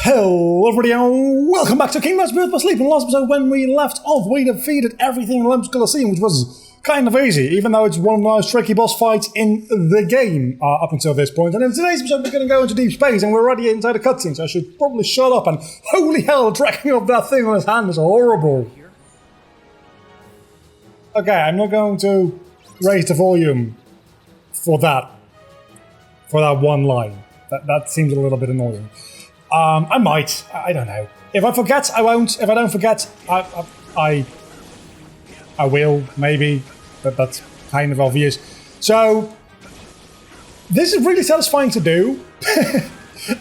Hello everybody and welcome back to Kingdom's Beautiful Sleep. In the last episode when we left off, we defeated everything in Olympus Coliseum, which was kind of easy, even though it's one of the most tricky boss fights in the game up until this point. And in today's episode we're going to go into deep space and we're already inside a cutscene, so I should probably shut up. And holy hell, the tracking of that thing on his hand is horrible. Okay, I'm not going to raise the volume for that one line. That seems a little bit annoying. I might. I don't know. If I forget, I won't. If I don't forget, I will, maybe. But that's kind of obvious. So, this is really satisfying to do.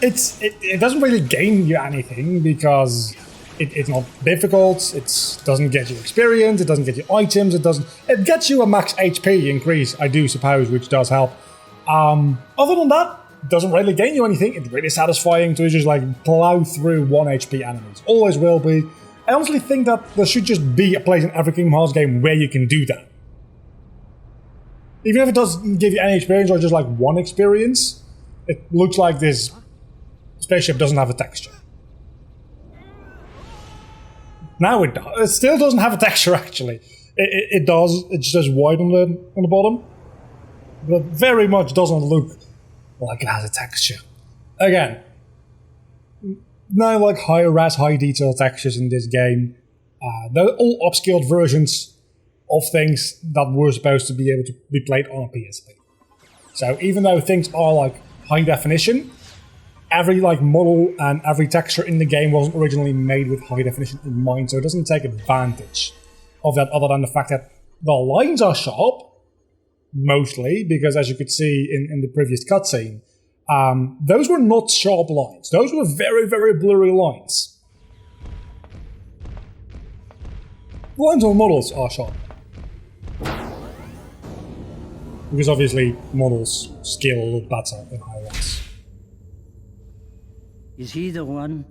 It doesn't really gain you anything because it's not difficult. It doesn't get you experience. It doesn't get you items. It gets you a max HP increase, I do suppose, which does help. Other than that, doesn't really gain you anything. It's really satisfying to just like plow through 1 HP enemies. Always will be. I honestly think that there should just be a place in every Kingdom Hearts game where you can do that. Even if it doesn't give you any experience or just like 1 experience, it looks like this spaceship doesn't have a texture. Now it does. It still doesn't have a texture actually. It does. It's just white on the bottom. But very much doesn't look like it has a texture. Again, no like high res, high detail textures in this game. They're all upscaled versions of things that were supposed to be able to be played on a PSP. So even though things are like high definition, every like model and every texture in the game wasn't originally made with high definition in mind, so it doesn't take advantage of that other than the fact that the lines are sharp, mostly, because as you could see in the previous cutscene, those were not sharp lines. Those were very, very blurry lines. The lines on models are sharp. Because obviously models scale a little better in high res. Is he the one?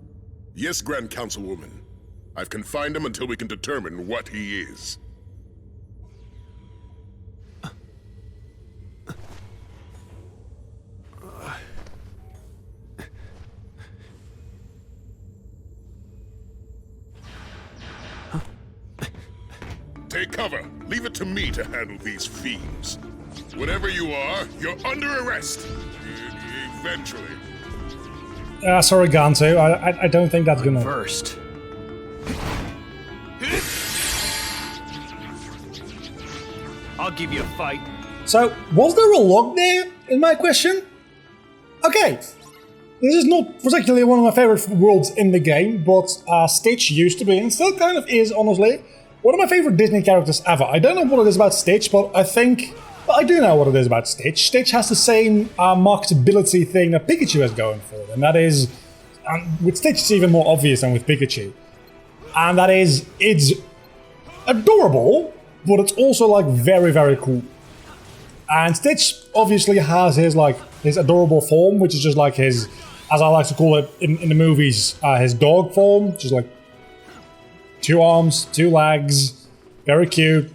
Yes, Grand Councilwoman. I've confined him until we can determine what he is. Take cover. Leave it to me to handle these fiends. Whatever you are, you're under arrest. Eventually. Sorry, Gantu. I don't think that's gonna... First. I'll give you a fight. So, was there a log there, is my question? Okay. This is not particularly one of my favorite worlds in the game, but Stitch used to be, and still kind of is, honestly, one of my favorite Disney characters ever. I don't know what it is about Stitch, but I think... Well, I do know what it is about Stitch. Stitch has the same marketability thing that Pikachu has going for it, and that is... with Stitch it's even more obvious than with Pikachu. And that is, it's adorable, but it's also like very, very cool. And Stitch obviously has his like his adorable form, which is just like his, as I like to call it in the movies, his dog form, just like 2 arms, 2 legs, very cute.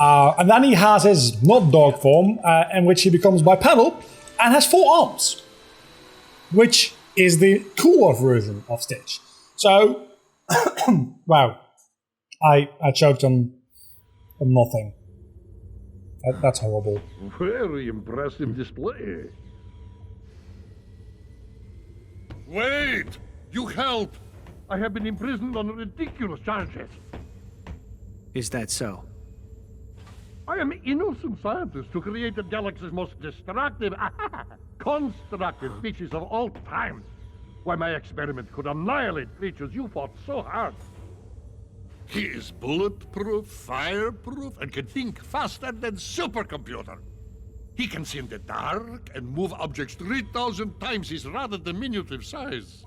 And then he has his not dog form, in which he becomes bipedal and has 4 arms, which is the cooler version of Stitch. So, wow, I choked on nothing. That's horrible. Very impressive display. Wait! You help! I have been imprisoned on ridiculous charges. Is that so? I am innocent scientist who created the galaxy's most destructive, constructive species of all time. Why, my experiment could annihilate creatures you fought so hard. He is bulletproof, fireproof, and can think faster than supercomputer. He can see in the dark and move objects 3,000 times his rather diminutive size.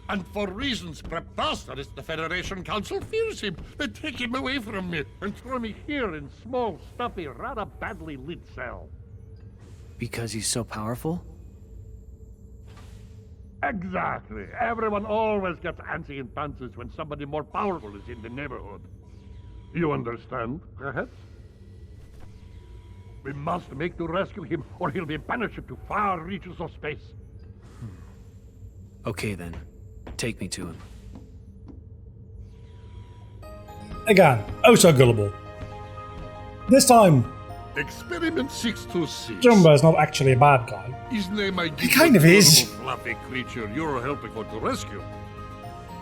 And for reasons preposterous, the Federation Council fears him. They take him away from me and throw me here in small, stuffy, rather badly lit cell. Because he's so powerful? Exactly. Everyone always gets antsy in pantsy when somebody more powerful is in the neighborhood. You understand, perhaps? We must make to rescue him, or he'll be banished to far reaches of space. Okay, then. Take me to him. Again, oh so gullible. This time, Experiment 626. Jumbo is not actually a bad guy. His name I give He kind the of is. adorable fluffy creature you're helping for to rescue.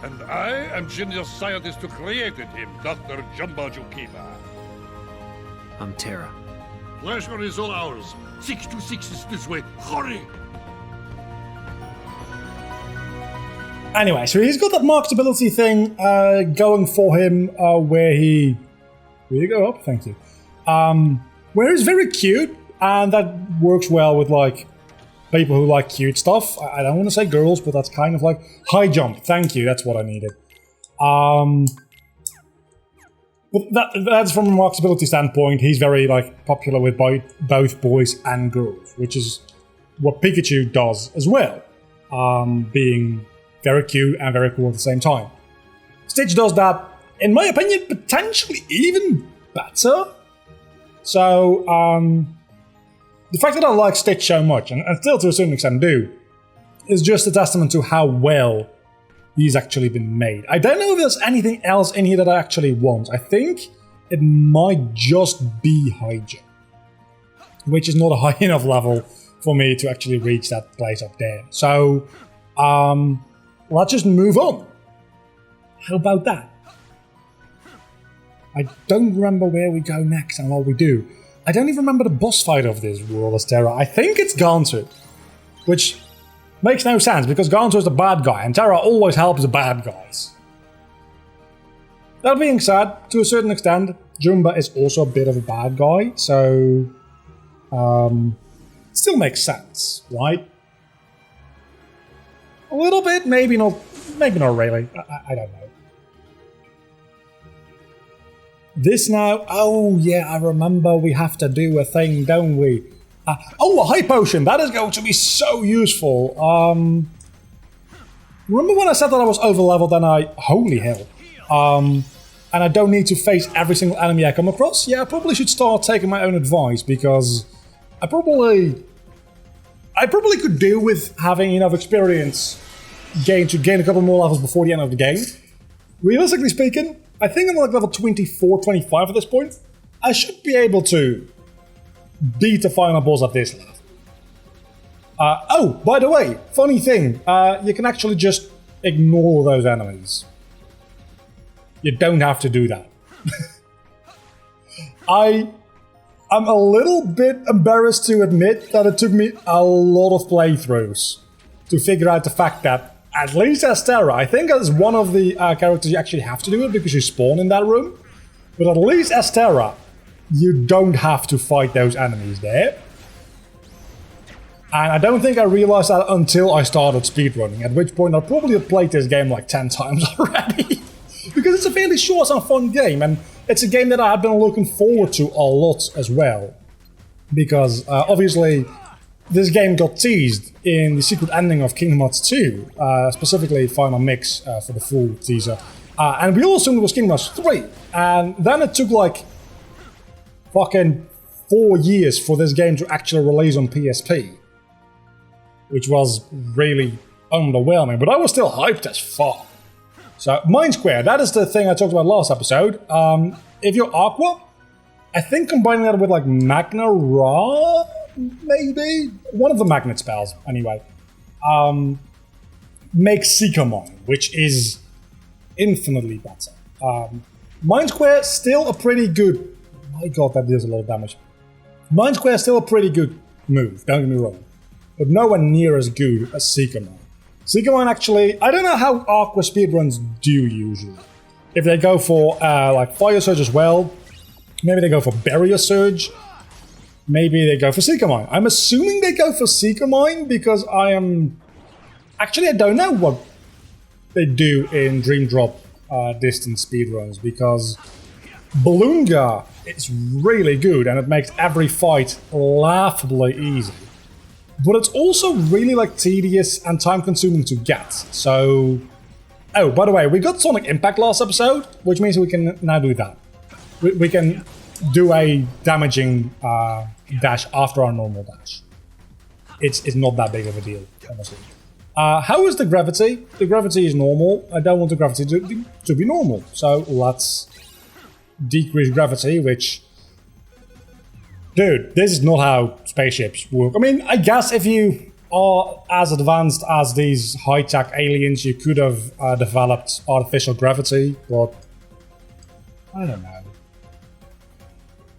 And I am genius scientist who created him, Dr. Jumbo Jukiba. I'm Terra. Pleasure is all ours. 626 is this way. Hurry! Anyway, so he's got that marketability thing going for him where he... Will you go up? Thank you. Where he's very cute, and that works well with, like, people who like cute stuff. I don't want to say girls, but that's kind of like... High jump, thank you, that's what I needed. But that's from a marketability standpoint, he's very, like, popular with both boys and girls, which is what Pikachu does as well. Being very cute and very cool at the same time. Stitch does that, in my opinion, potentially even better. So, the fact that I like Stitch so much, and still to a certain extent do, is just a testament to how well he's actually been made. I don't know if there's anything else in here that I actually want. I think it might just be high jump, which is not a high enough level for me to actually reach that place up there. So, let's just move on. How about that? I don't remember where we go next and what we do. I don't even remember the boss fight of this world as Terra. I think it's Gauntlet, which makes no sense because Gauntlet is the bad guy and Terra always helps the bad guys. That being said, to a certain extent, Jumba is also a bit of a bad guy, so still makes sense, right? A little bit, maybe not really. I don't know. This now, oh yeah, I remember we have to do a thing, don't we? Oh, a high potion, that is going to be so useful. Remember when I said that I was over leveled and holy hell. And I don't need to face every single enemy I come across? Yeah, I probably should start taking my own advice because I probably could do with having enough experience to gain a couple more levels before the end of the game. Realistically speaking, I think I'm like level 24, 25 at this point. I should be able to beat the final boss at this level. Oh, by the way, funny thing, you can actually just ignore those enemies. You don't have to do that. I'm a little bit embarrassed to admit that it took me a lot of playthroughs to figure out the fact that, at least as Terra, I think as one of the characters you actually have to do it because you spawn in that room, but at least as Terra, you don't have to fight those enemies there. And I don't think I realized that until I started speedrunning, at which point I probably had played this game like 10 times already. Because it's a fairly short and fun game, and it's a game that I had been looking forward to a lot as well. Because, obviously, this game got teased in the secret ending of Kingdom Hearts 2, specifically Final Mix for the full teaser. And we all assumed it was Kingdom Hearts 3, and then it took like fucking 4 years for this game to actually release on PSP. Which was really underwhelming, but I was still hyped as fuck. So, Mind Square, that is the thing I talked about last episode. If you're Aqua, I think combining that with like Magna Ra, maybe? One of the magnet spells, anyway. Makes Seeker Mine, which is infinitely better. Mind Square, still a pretty good... My god, that deals a lot of damage. Mind Square is still a pretty good move, don't get me wrong. But nowhere near as good as Seeker Mine. Seeker Mine actually... I don't know how Aqua speedruns do usually. If they go for like Fire Surge as well, maybe they go for Barrier Surge, maybe they go for Seeker Mine. I'm assuming they go for Seeker Mine because I am... Actually, I don't know what they do in Dream Drop distance speedruns because Balloonga is really good and it makes every fight laughably easy. But it's also really like tedious and time consuming to get, so... Oh, by the way, we got Sonic Impact last episode, which means we can now do that. We can do a damaging dash after our normal dash. It's not that big of a deal, honestly. How is the gravity? The gravity is normal. I don't want the gravity to be normal. So let's decrease gravity, which... Dude, this is not how spaceships work. I mean, I guess if you are as advanced as these high-tech aliens, you could have developed artificial gravity, but... I don't know.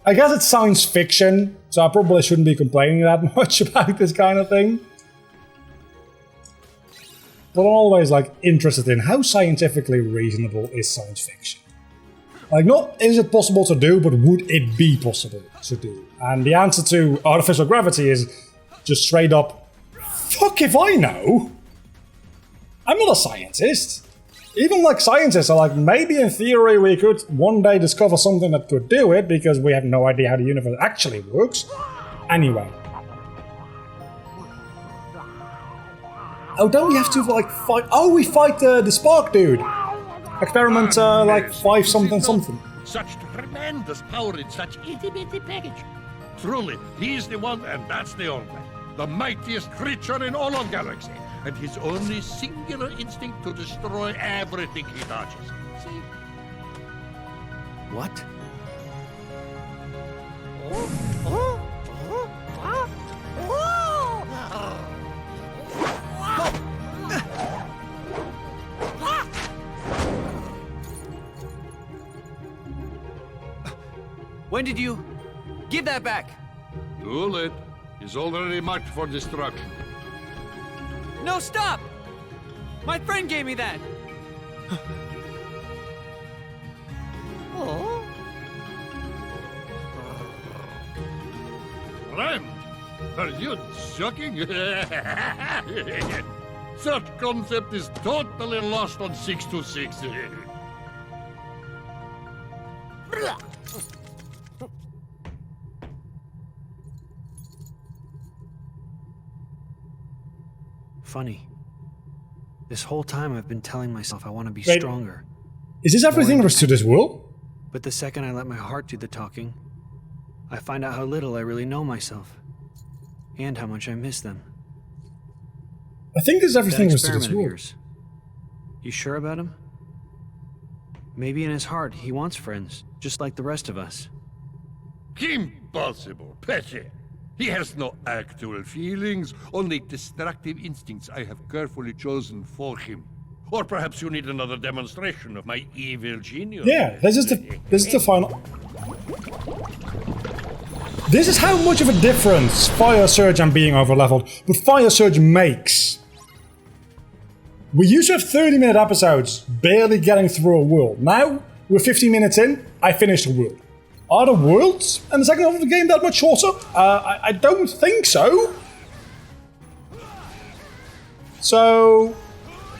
I guess it's science fiction, so I probably shouldn't be complaining that much about this kind of thing. But I'm always, like, interested in how scientifically reasonable is science fiction. Like, not is it possible to do, but would it be possible to do? And the answer to artificial gravity is just straight up, fuck if I know! I'm not a scientist. Even, like, scientists are like, maybe in theory we could one day discover something that could do it, because we have no idea how the universe actually works. Anyway. Oh, don't we have to, like, fight... Oh, we fight the Spark dude! Experiment, like, 5 something something. Such tremendous power in such itty-bitty package. Truly, he's the one, and that's the only. The mightiest creature in all of galaxy. And his only singular instinct to destroy everything he touches. See? What? When did you... Give that back! Too late. He's already marked for destruction. No, stop! My friend gave me that! Oh. Friend? Are you joking? Such concept is totally lost on 626. Funny. This whole time I've been telling myself I want to be Wait. stronger. Is this everything there is to this world? But the second I let my heart do the talking, I find out how little I really know myself. And how much I miss them. I think this is everything That there is to this experiment of world. yours. You sure about him? Maybe in his heart he wants friends, just like the rest of us. Impossible, Petty. He has no actual feelings, only destructive instincts I have carefully chosen for him. Or perhaps you need another demonstration of my evil genius. Yeah, this is the final... This is how much of a difference Fire Surge and being overleveled, but Fire Surge makes. We used to have 30-minute episodes, barely getting through a world. Now, we're 15 minutes in, I finished a world. Are the worlds and the second half of the game that much shorter? I don't think so. So,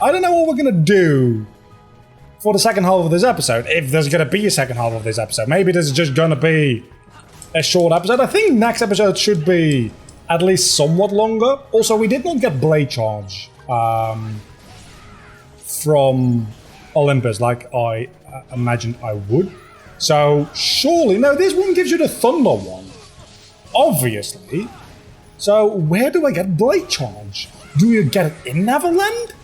I don't know what we're gonna do for the second half of this episode, if there's gonna be a second half of this episode. Maybe this is just gonna be a short episode. I think next episode should be at least somewhat longer. Also, we did not get Blade Charge from Olympus like I imagined I would. So, surely... No, this one gives you the Thunder one. Obviously. So, where do I get Blade Charge? Do you get it in Neverland?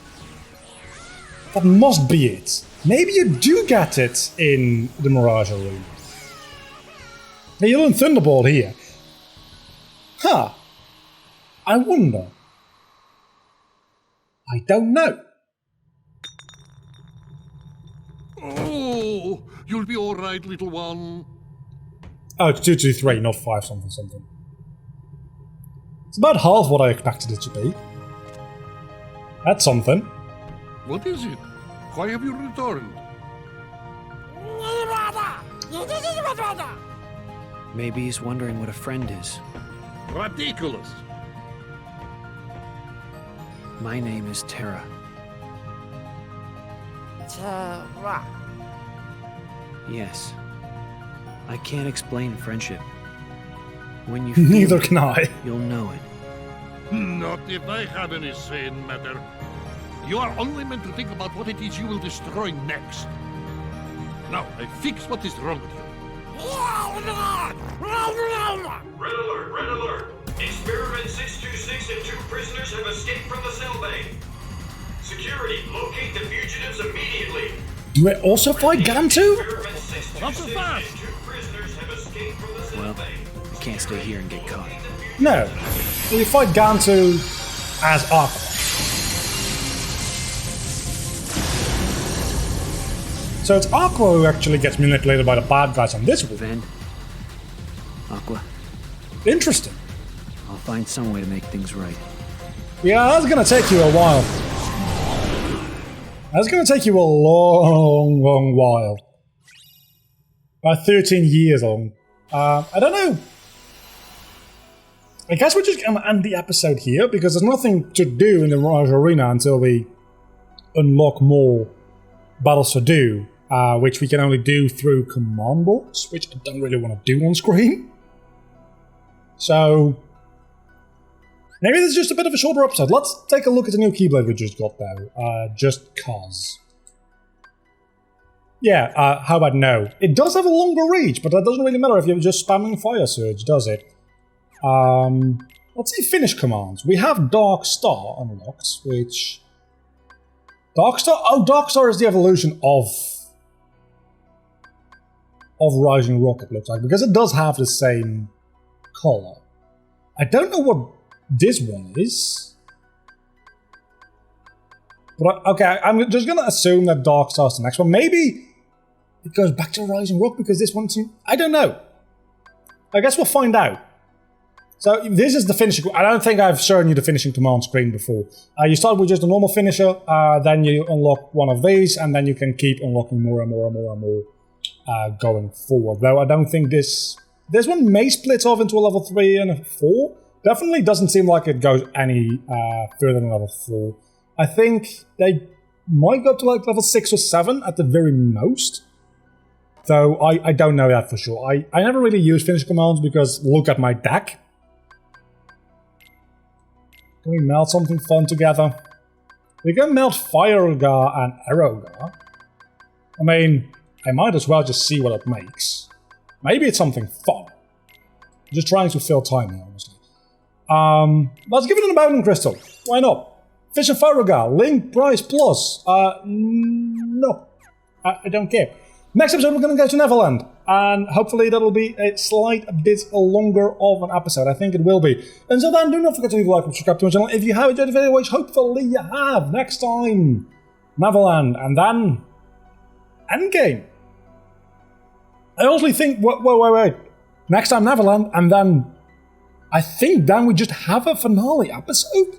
That must be it. Maybe you do get it in the Mirage Arena. Hey, you learn Thunderbolt here. Huh. I wonder. I don't know. Oh, you'll be all right, little one. Oh, it's 223, not 5 something something. It's about half what I expected it to be. That's something. What is it? Why have you returned? Maybe he's wondering what a friend is. Ridiculous. My name is Terra. Terra. Yes. I can't explain friendship. When you feel Neither it, can I. you'll know it. Not if I have any say in matter. You are only meant to think about what it is you will destroy next. Now, I fix what is wrong with you. Red alert, red alert. Experiment 626 and 2 prisoners have escaped from the cell bay. Security, locate the fugitives immediately. Do we also fight Gantu? Experiment 6 Not so fast. and 2 prisoners have escaped from the cell Well, bay. I can't stay here and get caught. No. We fight Gantu as Aqua. So it's Aqua who actually gets manipulated by the bad guys on this one. Van, Aqua, Interesting. I'll find some way to make things right. Yeah, that's gonna take you a while. That's gonna take you a long, long while. About 13 years long. I don't know. I guess we're just gonna end the episode here because there's nothing to do in the Mirage Arena until we unlock more battles to do, which we can only do through command blocks, which I don't really want to do on screen. So maybe this is just a bit of a shorter episode. Let's take a look at the new Keyblade we just got though, just cause. Yeah, how about no? It does have a longer reach, but that doesn't really matter if you're just spamming Fire Surge, does it? Let's see finish commands. We have Dark Star unlocked, which... Dark Star? Oh, Dark Star is the evolution of Rising Rocket, looks like, because it does have the same color. I don't know what this one is. But, okay, I'm just gonna assume that Dark Star's the next one. Maybe it goes back to Rising Rock because this one seems... I don't know. I guess we'll find out. So this is the finishing... I don't think I've shown you the finishing command screen before. You start with just a normal finisher, then you unlock one of these, and then you can keep unlocking more and more and more and more going forward. Though I don't think this one may split off into a level 3 and a 4. Definitely doesn't seem like it goes any further than level 4. I think they might go to like level 6 or 7 at the very most. Though I don't know that for sure. I never really use finish commands because look at my deck. Can we melt something fun together? We can melt Firegar and Arrowgar. I mean, I might as well just see what it makes. Maybe it's something fun. I'm just trying to fill time here, honestly. Let's give it an Abandoned Crystal. Why not? Fish and Firegar, Link Price Plus. No. I don't care. Next episode we're going to go to Neverland, and hopefully that'll be a slight bit longer of an episode. I think it will be. Until then, do not forget to leave a like and subscribe to my channel if you have enjoyed the video, which hopefully you have. Next time, Neverland, and then Endgame. I honestly think, wait. Next time Neverland, and then I think then we just have a finale episode?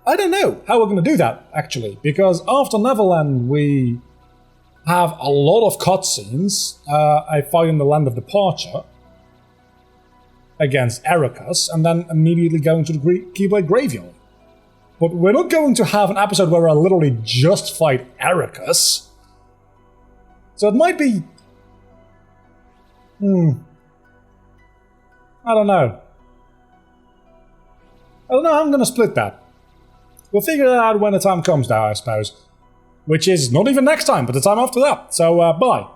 I don't know how we're going to do that, actually, because after Neverland we have a lot of cutscenes. I fight in the Land of Departure against Ericus, and then immediately go into the Keyblade Graveyard. But we're not going to have an episode where I literally just fight Ericus. So it might be... I don't know. I don't know how I'm going to split that. We'll figure that out when the time comes now, I suppose. Which is not even next time, but the time after that. So, bye.